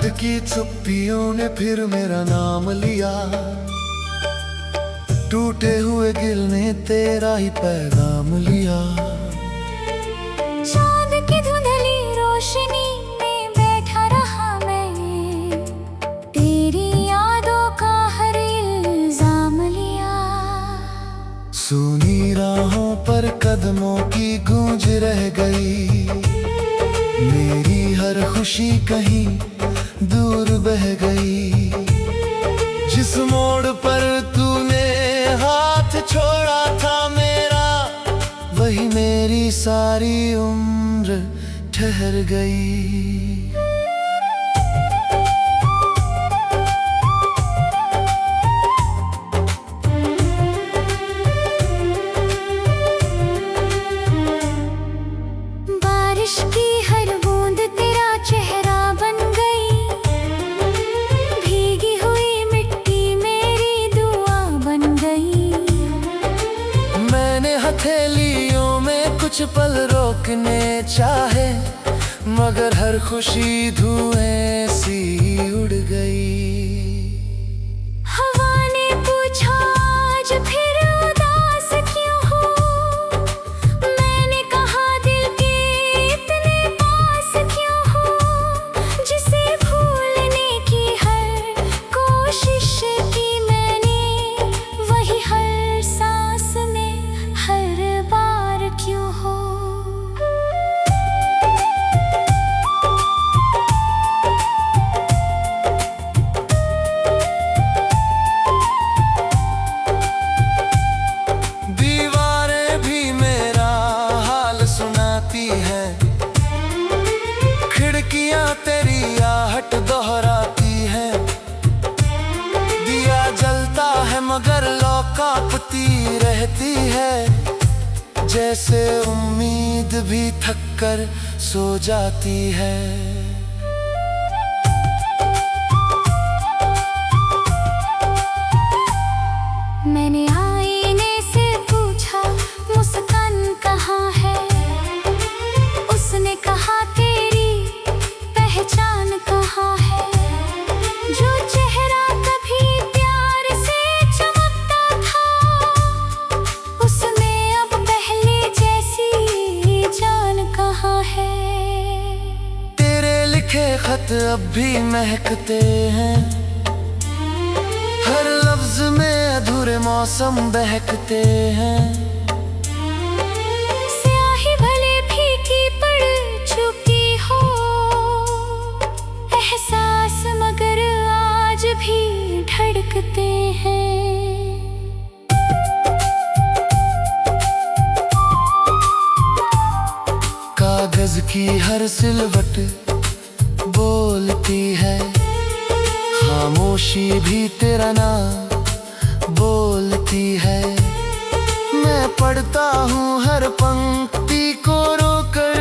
की चुप्पियों ने फिर मेरा नाम लिया, टूटे हुए दिल ने तेरा ही पैगाम लिया। चांद की धुंधली रोशनी में बैठा रहा मैं, तेरी यादों का हर इल्जाम लिया। सुनी राहों पर कदमों की गूंज रह गई, मेरी हर खुशी कहीं दूर बह गई। जिस मोड़ पर तूने हाथ छोड़ा था मेरा, वही मेरी सारी उम्र ठहर गई। बारिश की हर बूंद तेरा चेहरा बन गई, भीगी हुई मिट्टी मेरी दुआ बन गई। मैंने हथेलियों में कुछ पल रोकने चाहे, मगर हर खुशी धुएं सी उड़ गई। हवा ने पूछा आज फिर उदास क्यों हो, मैंने कहा दिल के इतने पास क्यों हो। जिसे भूलने की हर कोशिश की मैंने, वही हर सांस में हर बार क्यों हो। दीवारें भी मेरा हाल सुनाती हैं, खिड़कियां तेरी आहट दोहराती हैं। दिया जलता है मगर लौ कांपती रहती है, जैसे उम्मीद भी थक कर सो जाती है। मैंने आईने से पूछा मुस्कान कहाँ है, उसने कहा तेरी पहचान कहाँ है। जो चेहरा कभी प्यार से चमकता था, उसमें अब पहले जैसी जान कहाँ है। तेरे लिखे खत अब भी महकते हैं, हर लफ्ज में अधूरे मौसम बहकते हैं। स्याही भले फीकी पड़ चुकी हो, एहसास मगर आज भी धड़कते हैं। कागज की हर सिलवट बोलती है, खामोशी भी तेरा नाम बोलती है। मैं पढ़ता हूँ हर पंक्ति को रोकर,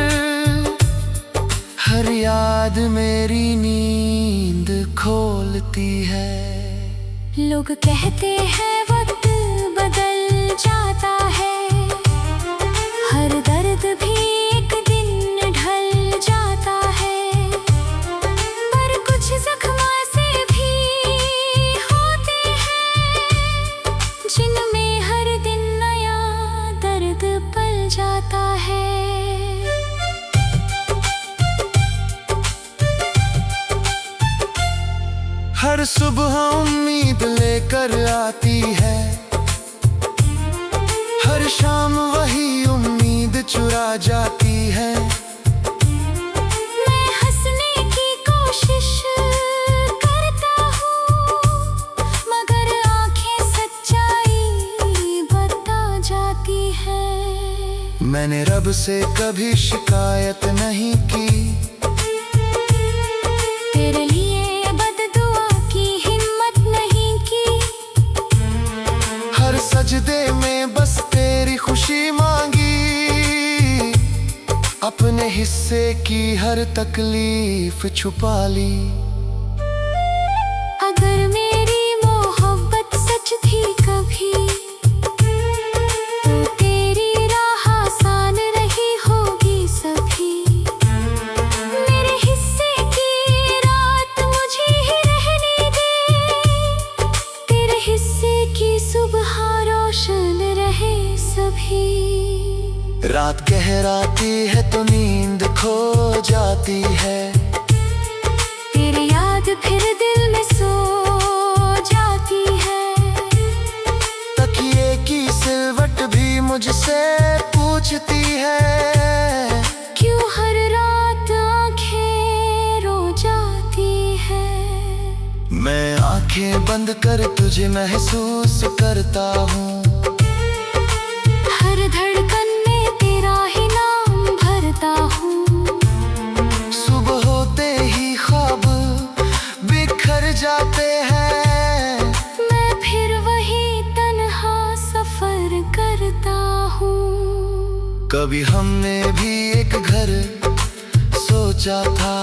हर याद मेरी नींद खोलती है। लोग कहते हैं वक्त बदल जाता है, हर दर्द भी एक दिन ढल जाता है। पर कुछ जख्म ऐसे भी होते हैं, जिनमें हर दिन नया दर्द पल जाता है। हर सुबह उम्मीद लेकर आती है, हर शाम वही उम्मीद चुरा जाती है। मैं हंसने की कोशिश करता हूँ, मगर आंखें सच्चाई बता जाती है। मैंने रब से कभी शिकायत नहीं की, तेरे लिए बद्दुआ की हिम्मत नहीं की। हर सजदे में बस तेरी खुशी मांगी, अपने हिस्से की हर तकलीफ छुपा ली। अगर मेरी मोहब्बत सच थी कभी, तो तेरी राह आसान रही होगी सभी। मेरे हिस्से की रात सभी। रात गहराती है तो नींद खो जाती है, तेरी याद फिर दिल में सो जाती है। तकिए की सिलवट भी मुझसे पूछती है, क्यों हर रात आंखें रो जाती है। मैं आंखें बंद कर तुझे महसूस करता हूँ, हर धड़कन में तेरा ही नाम भरता हूँ। सुबह होते ही ख्वाब बिखर जाते हैं, मैं फिर वही तन्हा सफर करता हूँ। कभी हमने भी एक घर सोचा था,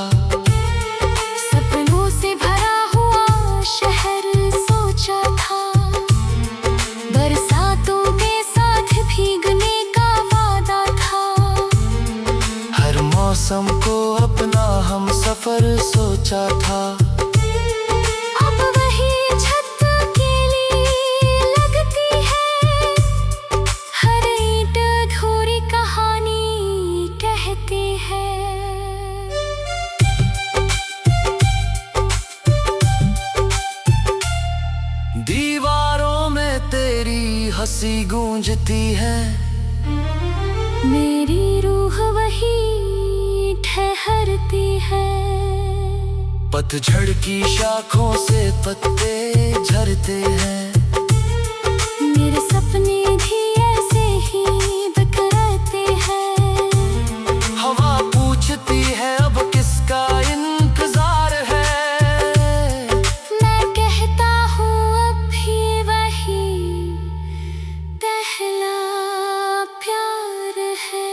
सपनों से भरा हुआ शहर सोचा था। बरसातों के साथ भीगने का वादा था। हर मौसम को अपना हम सफर सोचा था। अब वही छत अकेली लगती है, हर ईंट अधूरी कहानी कहती है। दीवारों में तेरी हंसी गूंजती है, मेरी रूह वही ठहरती है। पतझड़ की शाखों से पत्ते झरते हैं, मेरे सपने भी ऐसे ही बिखरते हैं। हवा पूछती है अब किसका इंतजार है, मैं कहता हूँ अब भी वही पहला प्यार है।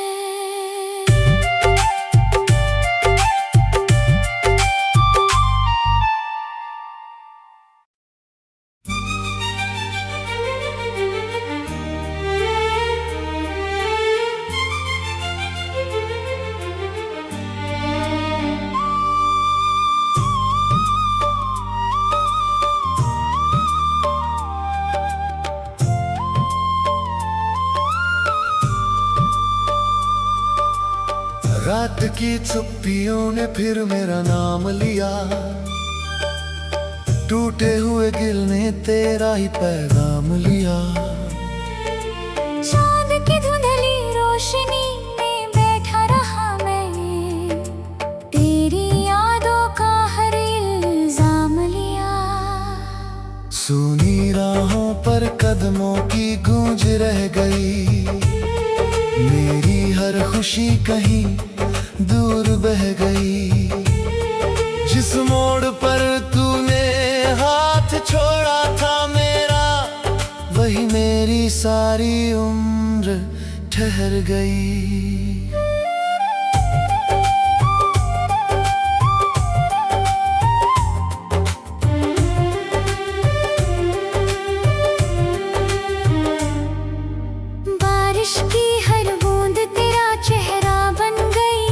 रात की चुप्पियों ने फिर मेरा नाम लिया, टूटे हुए दिल ने तेरा ही पैगाम लिया। चांद की धुंधली रोशनी में बैठा रहा मैं, तेरी यादों का हर इल्जाम लिया। सुनी राहों पर कदमों की गूंज रह गई, मेरी हर खुशी कहीं दूर बह गई। जिस मोड़ पर तूने हाथ छोड़ा था मेरा, वही मेरी सारी उम्र ठहर गई। बारिश की हर बूंद तेरा चेहरा बन गई,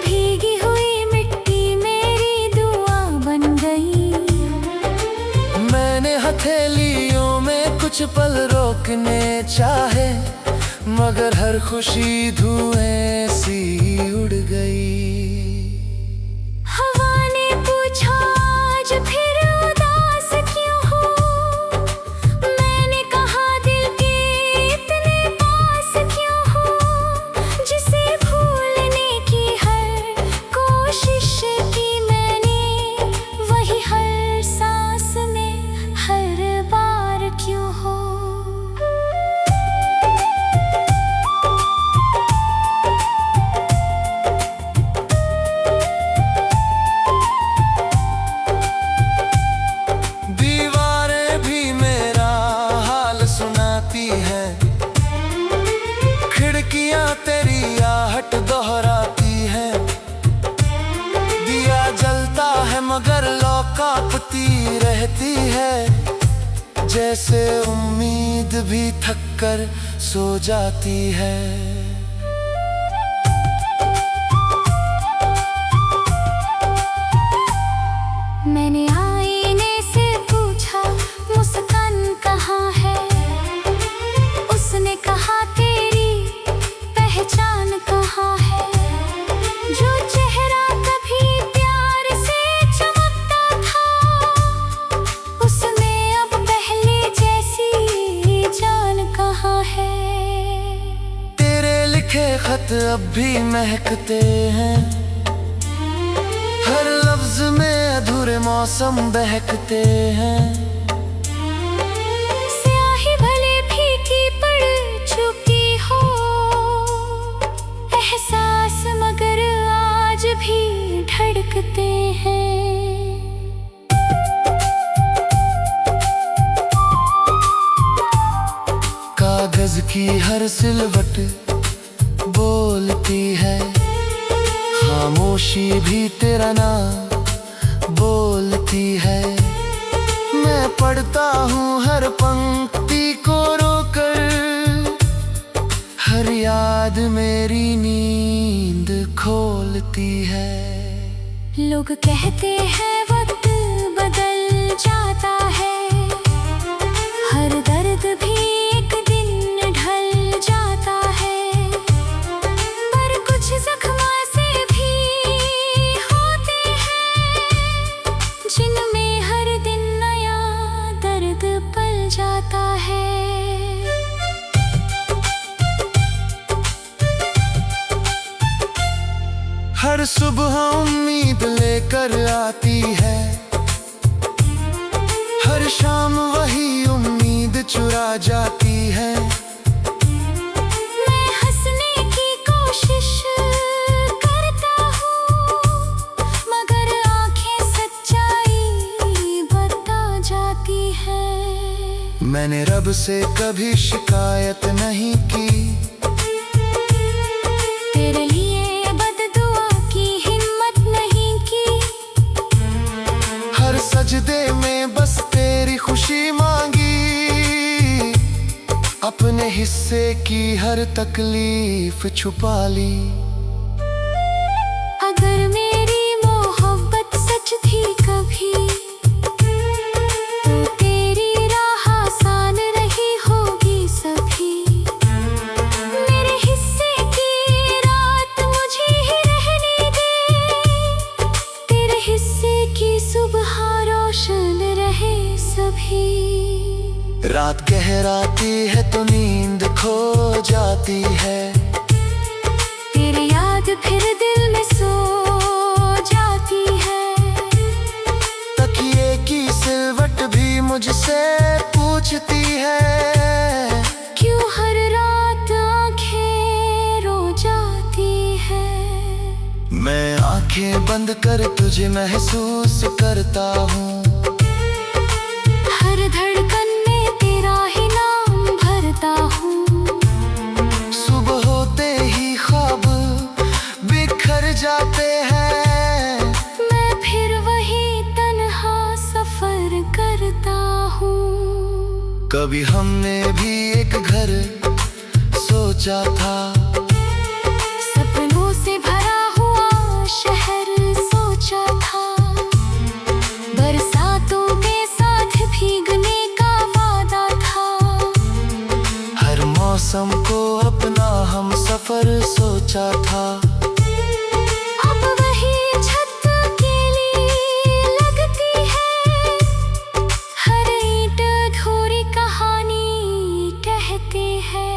भीगी हुई मिट्टी मेरी दुआ बन गई। मैंने हथेलियों में कुछ पल रोकने चाहे, मगर हर खुशी धुएं सी उड़ गई। हवा ने पूछा आज फिर उदास क्यों हो, मैंने कहा दिल के इतने पास क्यों हो। जिसे भूलने की हर कोशिश की मैंने, वही हर सांस में हर बार क्यों हो। दीवारें भी मेरा हाल सुनाती हैं, खिड़कियां तेरी आहट दोहराती हैं। दिया जलता है मगर लौ कांपती रहती है, जैसे उम्मीद भी थक कर सो जाती है। मैंने आईने से पूछा मुस्कान कहाँ है, जहां है। तेरे लिखे खत अब भी महकते हैं, हर लफ्ज में अधूरे मौसम बहकते हैं। स्याही भले फीकी पड़ चुकी हो एहसास, मगर आज भी धड़कते हैं। कागज की हर सिलवट बोलती है, खामोशी भी तेरा नाम बोलती है। मैं पढ़ता हूँ हर पंक्ति को रोकर, हर याद मेरी नींद खोलती है। लोग कहते हैं वक्त बदल जाता है, हर दर्द भी एक दिन ढल जाता है। पर कुछ जख्म से भी होते हैं, जिनमें हर दिन नया दर्द पल जाता है। हर सुबह उम्मीद लेकर आती है, हर शाम वही उम्मीद चुरा जाती है। मैं हंसने की कोशिश करता हूँ, मगर आंखें सच्चाई बता जाती है। मैंने रब से कभी शिकायत नहीं की, तेरे लिए बद्दुआ की हिम्मत नहीं की। हर सजदे में बस तेरी खुशी मांगी, अपने हिस्से की हर तकलीफ छुपा ली। अगर मेरी मोहब्बत सच थी कभी, तो तेरी राह आसान रही होगी सभी। मेरे हिस्से की रात मुझे ही रहने दे, तेरे हिस्से की सुबह रोशन रहे सभी। रात गहराती है तो नींद खो जाती है, तेरी याद फिर दिल में सो जाती है। तकिए की सिलवट भी मुझसे पूछती है, क्यों हर रात आंखें रो जाती है। मैं आंखें बंद कर तुझे महसूस करता हूँ, हर धड़कन में तेरा ही नाम भरता हूँ। सुबह होते ही ख्वाब बिखर जाते हैं, मैं फिर वही तन्हा सफर करता हूँ। कभी हमने भी एक घर सोचा था, सपनों से भरा हुआ शहर सोचा था। बरसातों के साथ भीगने का वादा था, हर मौसम को अपना हम सफर सोचा था। अब वही छत अकेली लगती है, हर ईंट अधूरी कहानी कहती है।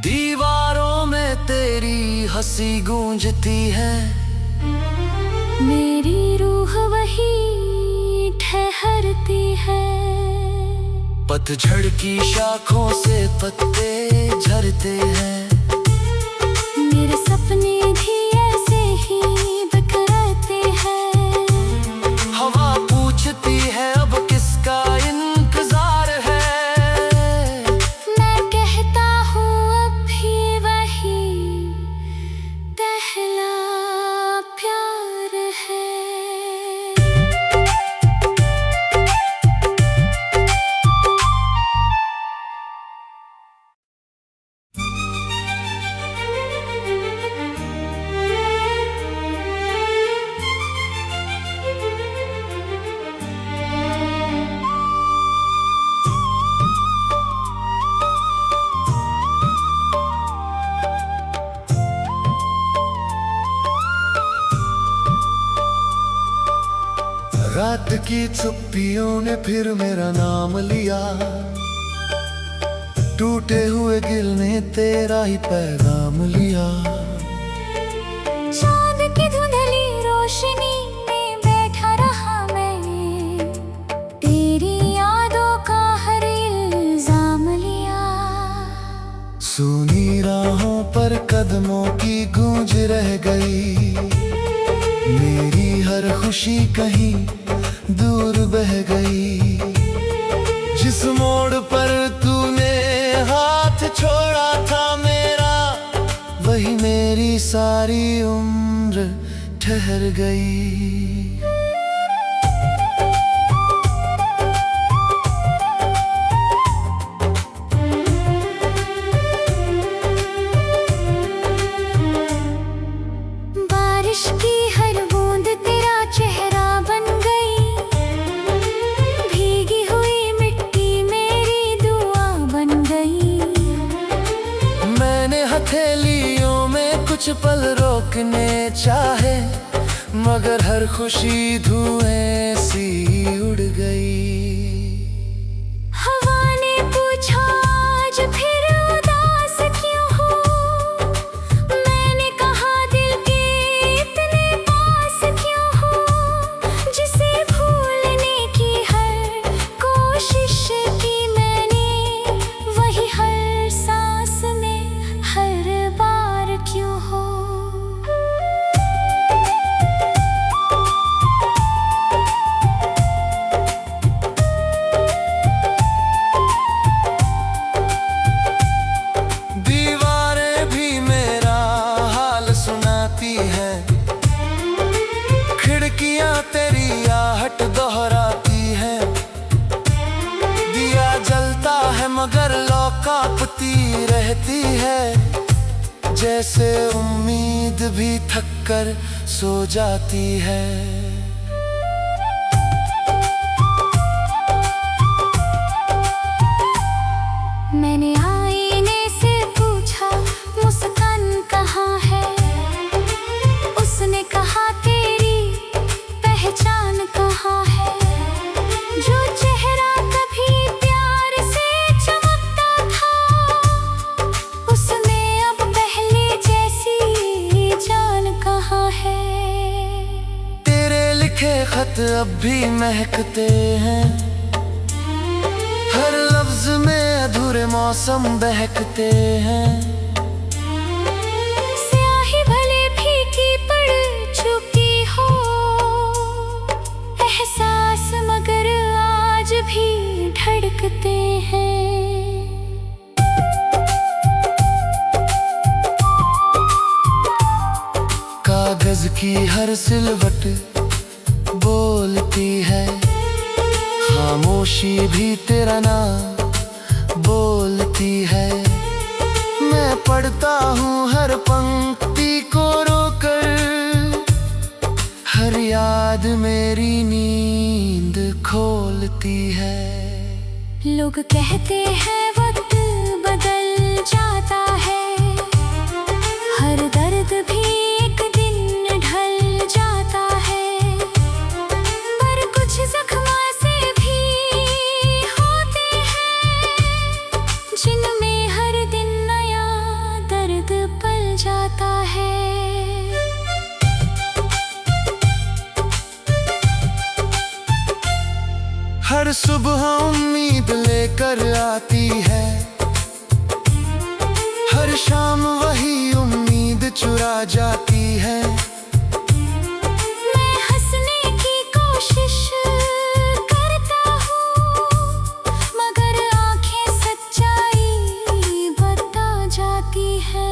दीवारों में तेरी हंसी गूंजती है, मेरी रूह वही ठहरती है। पतझड़ की शाखों से पत्ते झरते हैं, मेरे सपने भी ऐसे ही बिखरते हैं। हवा पूछती है अब किसका इंतजार है, मैं कहता हूँ अब भी वही पहला प्यार है। रात की चुप्पियों ने फिर मेरा नाम लिया, टूटे हुए दिल ने तेरा ही पैगाम लिया। चांद की धुंधली रोशनी में बैठा रहा मैं, तेरी यादों का हर इल्जाम लिया। सुनी राहों पर कदमों की गूंज रह गई, मेरी हर खुशी कहीं दूर बह गई। जिस मोड़ पर तूने हाथ छोड़ा था मेरा, वही मेरी सारी उम्र ठहर गई। बारिश की हर बूंद तेरा चेहरा बन गई, भीगी हुई मिट्टी मेरी दुआ बन गई। मैंने हथेलियों में कुछ पल रोकने चाहे, मगर हर खुशी धुएं सी उड़ गई। हवा ने पूछा आज फिर उदास क्यों हो, मैंने कहा दिल के इतने पास क्यों हो। जिसे भूलने की हर कोशिश की मैंने, वही हर सांस में हर बार क्यों हो। दीवारें भी मेरा हाल सुनाती हैं, खिड़कियां तेरी आहट दोहराती हैं। दिया जलता है मगर लौ कांपती रहती है, जैसे उम्मीद भी थक कर सो जाती है। मैंने आईने से पूछा मुस्कान कहाँ है, उसने कहा तेरी पहचान कहाँ है। जो चेहरा कभी प्यार से चमकता था, उसमें अब पहले जैसी जान कहाँ है। तेरे लिखे खत अब भी महकते हैं, हर लफ्ज में अधूरे मौसम बहकते हैं। स्याही भले फीकी पड़ चुकी हो, एहसास मगर आज भी धड़कते हैं। कागज की हर सिलवट बोलती है, खामोशी भी तेरा नाम बोलती है। मैं पढ़ता हूँ हर पंक्ति को रोकर, हर याद मेरी नींद खोलती है। लोग कहते हैं वक्त बदल जाता है, हर दर्द भी एक दिन ढल जाता है। पर कुछ जख्म ऐसे भी होते हैं, जिनमें हर दिन नया दर्द पल जाता है। हर सुबह उम्मीद लेकर आती है, हर शाम वही उम्मीद चुरा जाती है। मैं हंसने की कोशिश करता हूँ, मगर आंखें सच्चाई बता जाती है।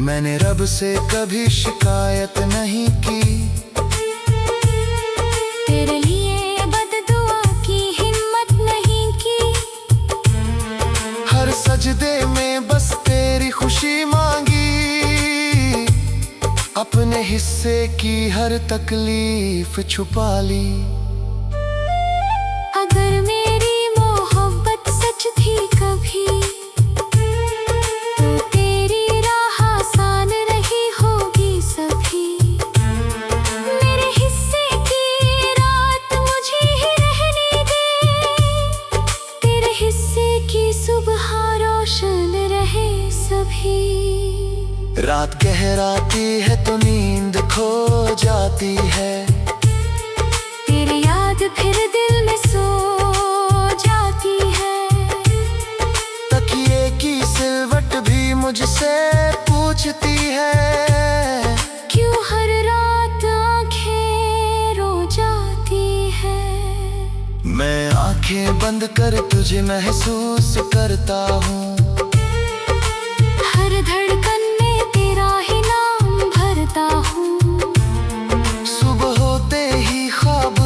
मैंने रब से कभी शिकायत नहीं की, तेरे लिए बद्दुआ की हिम्मत नहीं की। हर सजदे में बस तेरी खुशी मांगी, अपने हिस्से की हर तकलीफ छुपा ली। अगर मेरी मोहब्बत सच थी कभी, तो तेरी राह आसान रही होगी सभी। मेरे हिस्से की रात रात गहराती है तो नींद खो जाती है, तेरी याद फिर दिल में सो जाती है। तकिए की सिलवट भी मुझसे पूछती है, क्यों हर रात आंखें रो जाती है। मैं आंखें बंद कर तुझे महसूस करता हूँ, हर धड़कन में तेरा ही नाम भरता हूँ। सुबह होते ही ख्वाब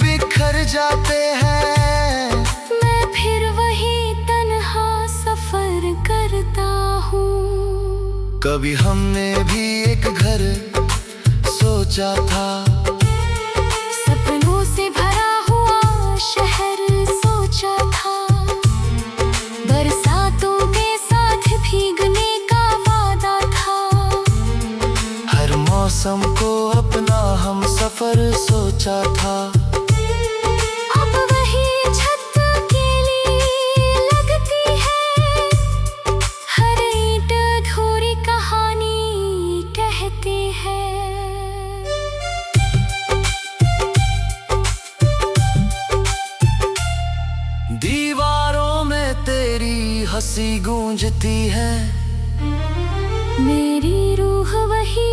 बिखर जाते हैं, मैं फिर वही तन्हा सफर करता हूँ। कभी हमने भी एक घर सोचा था, सपनों से भरा हुआ शहर सोचा था। बरसातों के साथ भीगने का वादा था, हर मौसम को अपना हम सफर सोचा था। अब वही छत अकेली लगती है, हर ईंट अधूरी कहानी कहती है। दीवारों में तेरी हंसी गूंजती है, मेरी रूह वही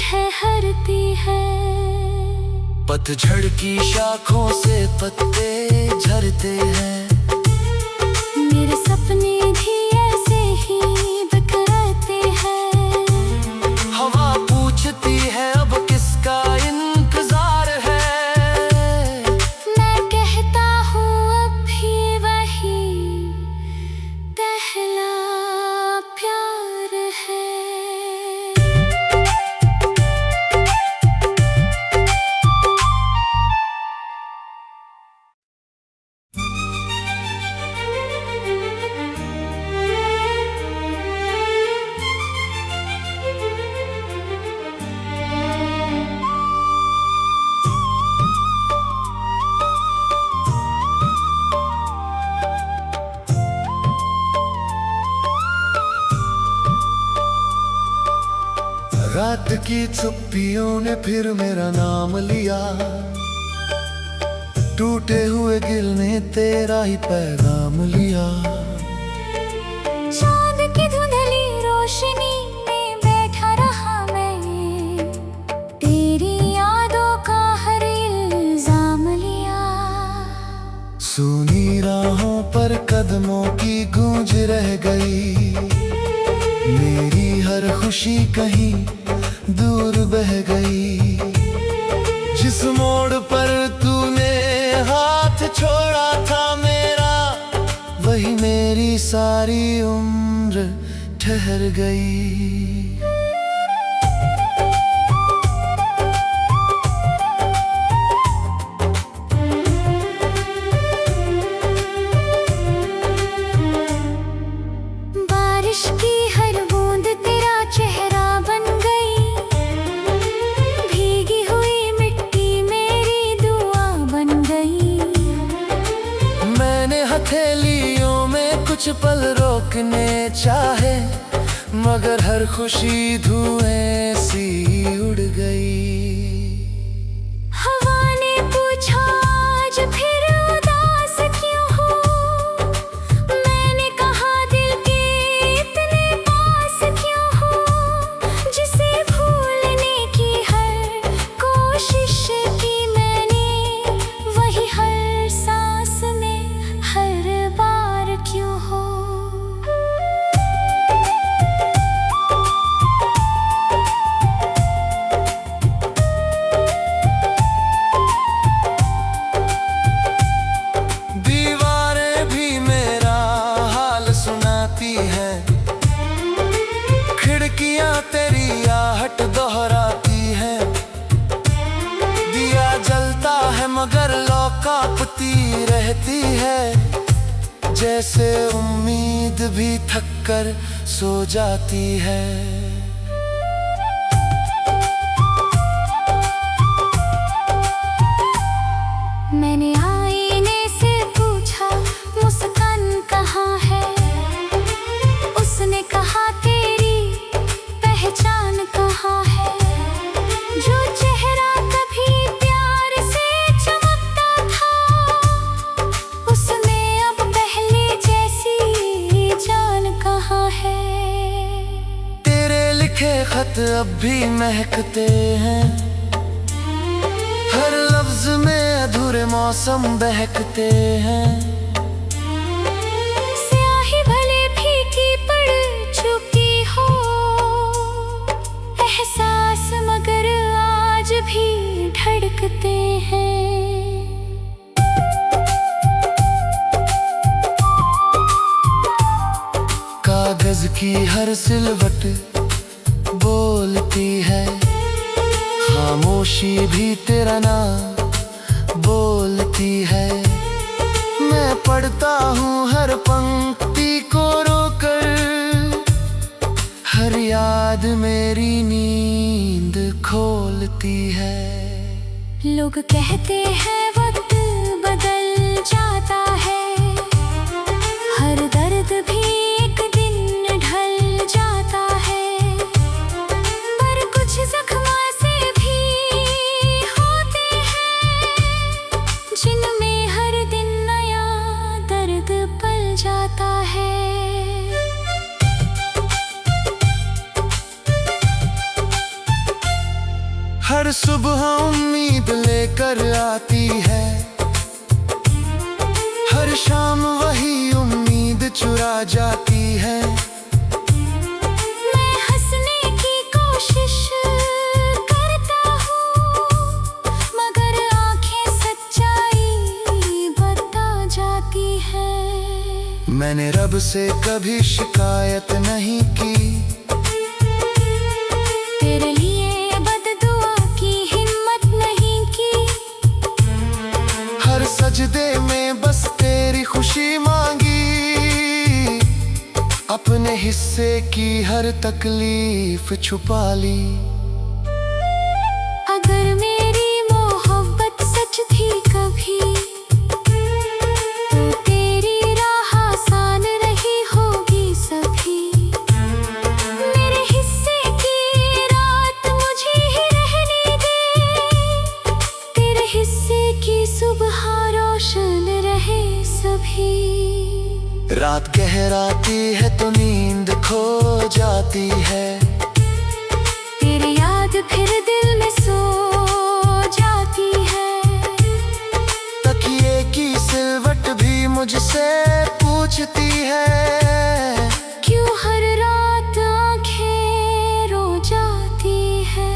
ठहरती है। पतझड़ की शाखों से पत्ते झरते हैं, मेरे सपने भी ऐसे ही बिखरते हैं। हवा पूछती है अब किसका इंतजार है, मैं कहता हूँ अब भी वही पहला प्यार है। रात की चुप्पियों ने फिर मेरा नाम लिया, टूटे हुए दिल ने तेरा ही पैगाम लिया। चांद की धुंधली रोशनी में बैठा रहा मैं, तेरी यादों का हर इल्जाम लिया। सुनी राहों पर कदमों की गूंज रह गई, मेरी हर खुशी कहीं दूर बह गई। जिस मोड़ पर तूने हाथ छोड़ा था मेरा, वही मेरी सारी उम्र ठहर गई। बारिश की हर बूंद तेरा चेहरा बन गई, भीगी हुई मिट्टी मेरी दुआ बन गई। मैंने हथेलियों में कुछ पल रोकने चाहे, मगर हर खुशी धुएं सी उड़ गई। हवा ने पूछा आज फिर उदास क्यों हो, मैंने कहा दिल के इतने पास क्यों हो। जिसे भूलने की हर कोशिश की मैंने, वही हर सांस में हर बार क्यों हो। दीवारें भी मेरा हाल सुनाती हैं, खिड़कियां तेरी आहट दोहराती हैं। दिया जलता है मगर लौ कांपती रहती है, जैसे उम्मीद भी थक कर सो जाती है। मैंने आईने से पूछा मुस्कान कहाँ है, उसने कहा तेरी खेत अब भी महकते हैं, हर लफ्ज में अधूरे मौसम बहकते हैं। स्याही भले फीकी पड़ चुकी हो, एहसास मगर आज भी धड़कते हैं। कागज की हर सिलवट बोलती है, खामोशी भी तेरा नाम बोलती है। मैं पढ़ता हूँ हर पंक्ति को रोकर, हर याद मेरी नींद खोलती है। लोग कहते हैं वक्त बदल जाता है, हर दर्द भी एक दिन ढल जाता है। पर कुछ जख्म ऐसे भी होते हैं, जिनमें हर दिन नया दर्द पल जाता है। हर सुबह उम्मीद लेकर आती है, हर शाम वही उम्मीद चुरा जाती है। मैं हंसने की कोशिश करता हूँ, मगर आंखें सच्चाई बता जाती है। मैंने रब से कभी शिकायत नहीं की, तेरे लिए बद्दुआ की हिम्मत नहीं की। हर सजदे में बस तेरी खुशी मांगी, अपने हिस्से की हर तकलीफ छुपा ली। अगर मेरी मोहब्बत सच थी कभी, तो तेरी राह आसान रही होगी सभी। मेरे हिस्से की रात मुझे ही रहने दे, तेरे हिस्से की सुबह रोशन रहे सभी। रात गहराती है तो नींद खो जाती है, तेरी याद फिर दिल में सो जाती है। तकिए की सिलवट भी मुझसे पूछती है, क्यों हर रात आंखें रो जाती है।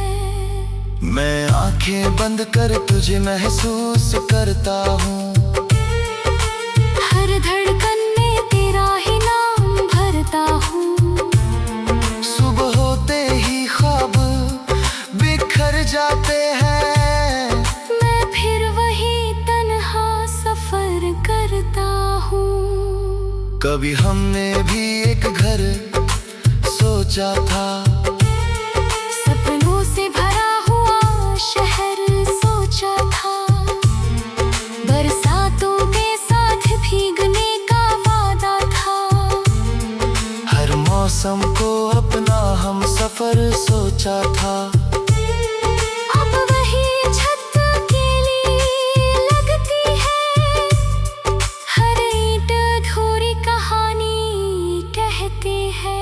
मैं आंखें बंद कर तुझे महसूस करता हूँ, हर धड़कन में तेरा ही नाम भरता हूँ। सुबह होते ही ख्वाब बिखर जाते हैं, मैं फिर वही तन्हा सफर करता हूँ। कभी हमने भी एक घर सोचा था, सपनों से भरा हुआ शहर सोचा था। बरसातों के साथ भीगने का वादा था, हर मौसम को अपना हम सफर सोचा था। अब वही छत अकेली लगती है, हर ईंट अधूरी कहानी कहती है।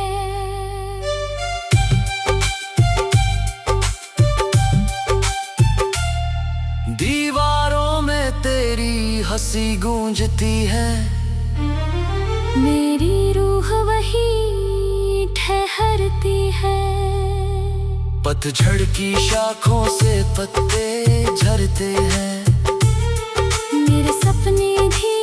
दीवारों में तेरी हंसी गूंजती है, मेरी रूह वही ठहरती है। पतझड़ की शाखों से पत्ते झरते हैं, मेरे सपने भी